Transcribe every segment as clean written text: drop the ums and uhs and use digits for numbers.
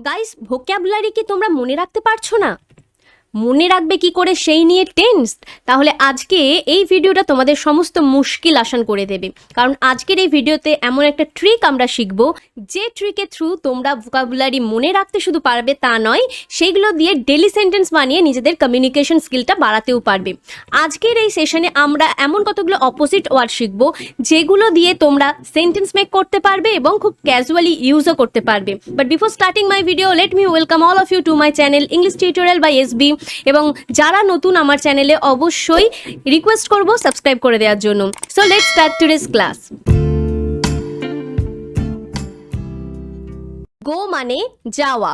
Guys, vocabulary কি তোমরা মনে রাখতে পারছো না? মনে রাখবে কি করে সেই নিয়ে টেন্স? তাহলে আজকে এই ভিডিওটা তোমাদের সমস্ত মুশকিল আসান করে দেবে। কারণ আজকের এই ভিডিওতে এমন একটা ট্রিক আমরা শিখব, যে ট্রিকের থ্রু তোমরা ভোকাবুলারি মনে রাখতে শুধু পারবে তা নয়, সেইগুলো দিয়ে ডেলি সেন্টেন্স বানিয়ে নিজেদের কমিউনিকেশন স্কিলটা বাড়াতেও পারবে। আজকের এই সেশনে আমরা এমন কতগুলো অপোজিট ওয়ার্ড শিখব যেগুলো দিয়ে তোমরা সেন্টেন্স মেক করতে পারবে এবং খুব ক্যাজুয়ালি ইউজও করতে পারবে। But before starting my video, let me welcome all of you to my channel English tutorial by SB. এবং যারা নতুন আমার চ্যানেলে, অবশ্যই রিকোয়েস্ট করব সাবস্ক্রাইব করে দেওয়ার জন্য। So let's start today's class. Go মানে যাওয়া,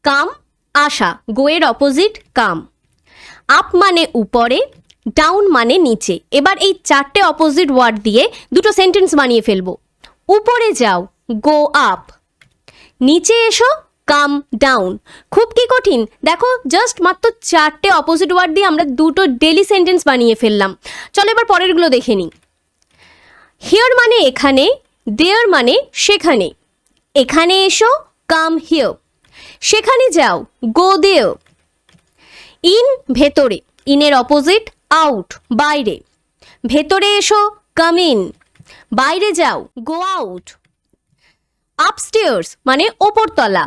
কাম আসা, গো এর অপোজিট কাম। আপ মানে উপরে, ডাউন মানে নিচে। এবার এই চারটে অপোজিট ওয়ার্ড দিয়ে দুটো সেন্টেন্স বানিয়ে ফেলবো। উপরে যাও, গো আপ। নিচে এসো, কাম ডাউন। খুব কি কঠিন? দেখো, জাস্ট মাত্র চারটে অপোজিট ওয়ার্ড দিয়ে আমরা দুটো ডেলি সেন্টেন্স বানিয়ে ফেললাম। চলো এবার পরেরগুলো দেখে নিই। হিয়ার মানে এখানে, দেয়ার মানে সেখানে। এখানে এসো, কাম হিয়ার। সেখানে যাও, গো দেয়ার। ইন ভেতরে, ইনের অপোজিট আউট বাইরে। ভেতরে এসো, কাম ইন। বাইরে যাও, গো আউট। আপস্টেয়ার্স মানে ওপরতলা,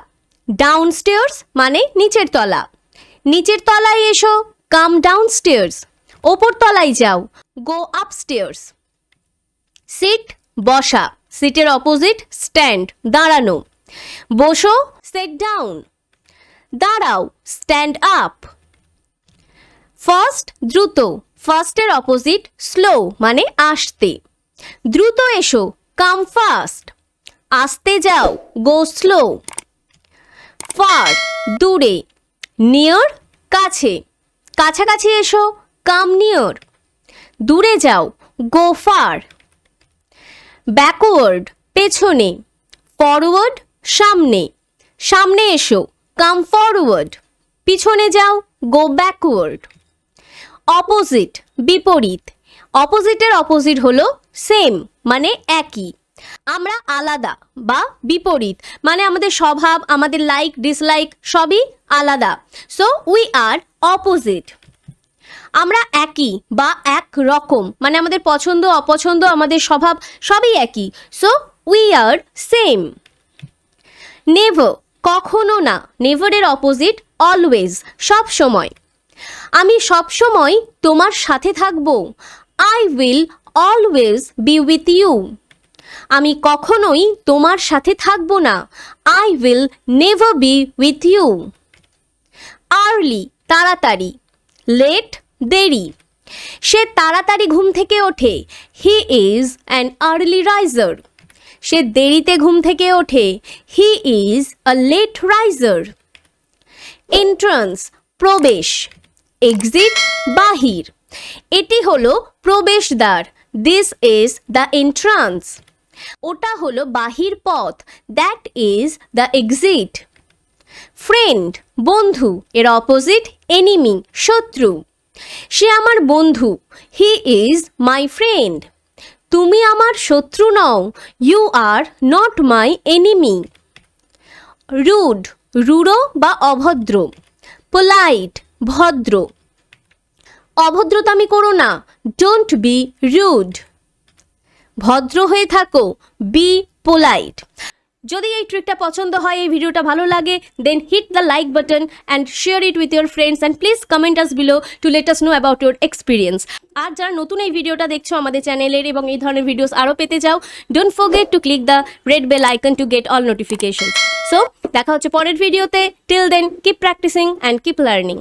ডাউনস্টেয়ার্স মানে নিচের তলা। নিচের তলায় এসো, কাম ডাউনস্টেয়ার্স। ওপর তলায় যাও, গো আপস্টেয়ার্স। সিট বসা, সিটের অপোজিট স্ট্যান্ড দাঁড়ানো। বসো, সেট ডাউন। দাঁড়াও, স্ট্যান্ড আপ। ফাস্ট দ্রুত, ফাস্টের অপোজিট স্লো মানে আসতে। দ্রুত এসো, কাম ফাস্ট। আসতে যাও, গো স্লো। ফার দূরে, নিয়ার কাছে। কাছাকাছি এসো, কাম নিয়ার। দূরে যাও, গো ফার। ব্যাকওয়ার্ড পেছনে, ফরওয়ার্ড সামনে। সামনে এসো, কাম ফরওয়ার্ড। পিছনে যাও, গো ব্যাকওয়ার্ড। অপোজিট বিপরীত, অপোজিটের অপোজিট হলো সেম মানে একই। আমরা আলাদা বা বিপরীত মানে আমাদের স্বভাব, আমাদের লাইক ডিসলাইক সবই আলাদা। So we are opposite. আমরা একই বা এক রকম মানে আমাদের পছন্দ অপছন্দ, আমাদের স্বভাব সবই একই। So we are same. Never কখনো না, নেভারের অপোজিট অলওয়েজ সব সময়। আমি সব সময় তোমার সাথে থাকবো, I will always be with you. আমি কখনোই তোমার সাথে থাকবো না, I will never be with you. Early তাড়াতাড়ি, লেট দেরি। সে তাড়াতাড়ি ঘুম থেকে ওঠে, he is an early riser. সে দেরিতে ঘুম থেকে ওঠে, he is a late riser. Entrance প্রবেশ, এক্সিট বাহির। এটি হলো প্রবেশদ্বার, দিস ইজ দ্য এন্ট্রান্স। ওটা হলো বাহির পথ, that is the exit. Friend বন্ধু, এর অপোজিট এনিমি শত্রু। সে আমার বন্ধু, হি ইজ মাই ফ্রেন্ড। তুমি আমার শত্রু নও, you are not my enemy. Rude রূঢ় বা অভদ্র। পোলাইট ভদ্র। অভদ্রতামি করো না, ডোন্ট বি রুড। ভদ্র হয়ে থাকো, বি পোলাইট। যদি এই ট্রিকটা পছন্দ হয়, এই ভিডিওটা ভালো লাগে, then hit the like button and share it with your friends and please comment us below to let us know about your experience. আর যারা নতুন এই ভিডিওটা দেখছো আমাদের চ্যানেলের এবং এই ধরনের ভিডিওস আরও পেতে চাও, don't forget to click the red bell icon to get all notification. So দেখা হচ্ছে পরের ভিডিওতে। Till then keep practising and keep learning.